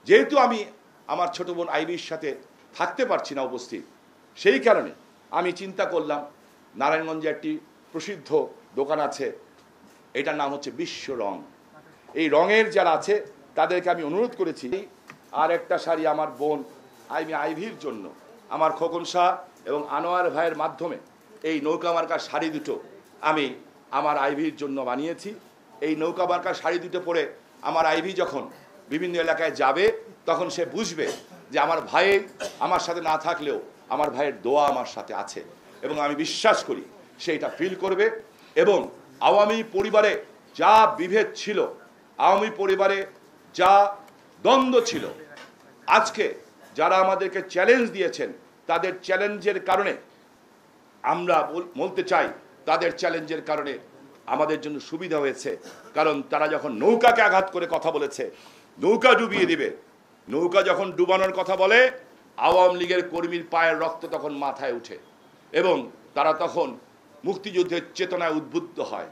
যেহেতু আমি আমার ছোট বোন আইবির সাথে থাকতে পারছি না উপস্থিত, সেই কারণে আমি চিন্তা করলাম নারায়ণগঞ্জে একটি প্রসিদ্ধ দোকান আছে, এটার নাম হচ্ছে বিশ্ব রং। এই রঙের যারা আছে তাদেরকে আমি অনুরোধ করেছি আর একটা শাড়ি আমার বোন আইভির জন্য আমার খোকন শাহ এবং আনোয়ার ভাইয়ের মাধ্যমে এই নৌকা মার্কার শাড়ি দুটো আমি আমার আইভির জন্য বানিয়েছি। এই নৌকা মার্কার শাড়ি দুটো পরে আমার আইভি যখন বিভিন্ন এলাকায় যাবে তখন সে বুঝবে যে আমার ভাই আমার সাথে না থাকলেও আমার ভাইয়ের দোয়া আমার সাথে আছে, এবং আমি বিশ্বাস করি সে এটা ফিল করবে। এবং আওয়ামী পরিবারে যা বিভেদ ছিল, আওয়ামী পরিবারে যা দ্বন্দ্ব ছিল, আজকে যারা আমাদেরকে চ্যালেঞ্জ দিয়েছেন তাদের চ্যালেঞ্জের কারণে আমরা বলতে চাই তাদের চ্যালেঞ্জের কারণে আমাদের জন্য সুবিধা হয়েছে। কারণ তারা যখন নৌকাকে আঘাত করে কথা বলেছে নৌকা ডুবিয়ে দিবে, নৌকা যখন ডুবানোর কথা বলে আওয়ামী লীগের কর্মীর পায়ের রক্ত তখন মাথায় উঠে এবং তারা তখন মুক্তিযুদ্ধের চেতনায় উদ্বুদ্ধ হয়।